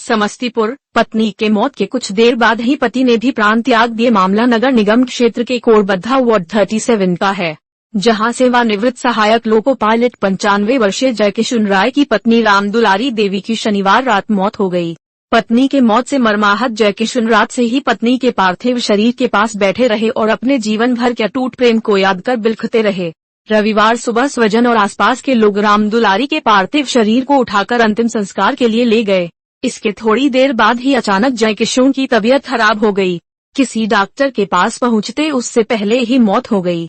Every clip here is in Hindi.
समस्तीपुर। पत्नी के मौत के कुछ देर बाद ही पति ने भी प्राण त्याग दिए। मामला नगर निगम क्षेत्र के कोरबद्धा वार्ड 37 का है, जहां सेवानिवृत्त सहायक लोको पायलट 95 वर्षीय जयकिशन राय की पत्नी रामदुलारी देवी की शनिवार रात मौत हो गई। पत्नी के मौत से मर्माहत जयकिशन रात से ही पत्नी के पार्थिव शरीर के पास बैठे रहे और अपने जीवन भर के अटूट प्रेम को याद कर बिलखते रहे। रविवार सुबह स्वजन और आसपास के लोग रामदुलारी के पार्थिव शरीर को उठाकर अंतिम संस्कार के लिए ले गए। इसके थोड़ी देर बाद ही अचानक जयकिशन की तबीयत खराब हो गई। किसी डॉक्टर के पास पहुंचते उससे पहले ही मौत हो गई।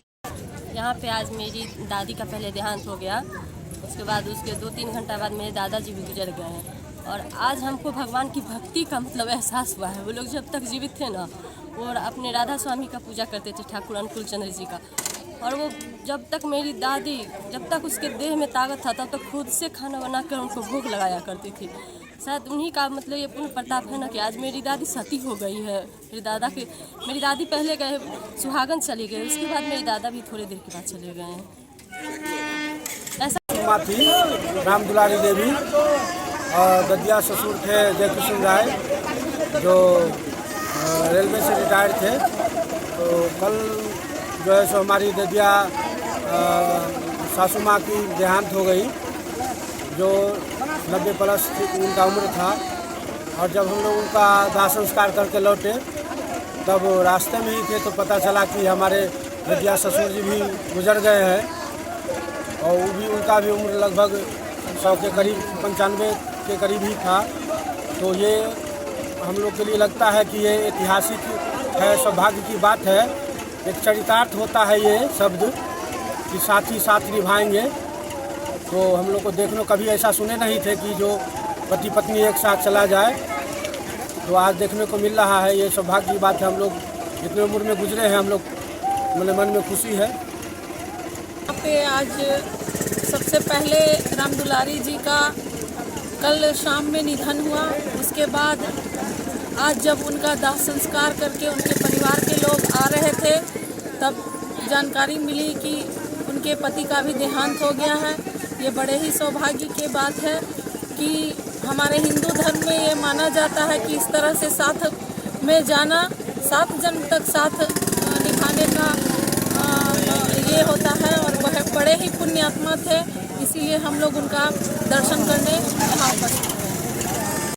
यहाँ पे आज मेरी दादी का पहले देहांत हो गया, उसके बाद उसके 2-3 घंटा बाद मेरे दादाजी भी गुजर गए हैं। और आज हमको भगवान की भक्ति का मतलब एहसास हुआ है। वो लोग जब तक जीवित थे ना, वो अपने राधा स्वामी का पूजा करते थे, ठाकुर अनुकूल चंद्र जी का। और वो जब तक मेरी दादी, जब तक उसके देह में ताकत था, तब तक खुद से खाना बना कर उनको भोग लगाया करती थी। शायद उन्हीं का मतलब ये पूर्ण प्रताप है ना कि आज मेरी दादी सती हो गई है। मेरी दादी पहले गए सुहागन चली गई, उसके बाद मेरी दादा भी थोड़ी देर के बाद चले गए हैं। ऐसा थी रामदुलारी देवी और ददिया ससुर थे जयकिशन राय, जो रेलवे से रिटायर थे। तो कल जो है सो हमारी ददिया सासू माँ की देहांत हो गई, जो 90 प्लस उनका उम्र था। और जब हम लोग उनका दाह संस्कार करके लौटे, तब रास्ते में ही थे तो पता चला कि हमारे ददिया ससुर जी भी गुजर गए हैं। और वो भी, उनका भी उम्र लगभग 100 के करीब, 95 के करीब ही था। तो ये हम लोग के लिए लगता है कि ये ऐतिहासिक है, सौभाग्य की बात है। एक चरितार्थ होता है ये शब्द कि साथ ही साथ निभाएंगे। तो हम लोग को देखने कभी ऐसा सुने नहीं थे कि जो पति पत्नी एक साथ चला जाए, तो आज देखने को मिल रहा है। ये सौभाग्य की बात है। हम लोग इतने उम्र में गुजरे हैं, हम लोग मन में खुशी है। यहाँ पे आज सबसे पहले रामदुलारी जी का कल शाम में निधन हुआ। उसके बाद आज जब उनका दाह संस्कार करके उनके परिवार के लोग आ रहे थे, तब जानकारी मिली कि उनके पति का भी देहांत हो गया है। ये बड़े ही सौभाग्य की बात है कि हमारे हिंदू धर्म में ये माना जाता है कि इस तरह से साथ में जाना, 7 जन्म तक साथ निभाने का ये होता है। और वह बड़े ही पुण्यात्मा थे, इसीलिए हम लोग उनका दर्शन करने यहाँ उपस्थित।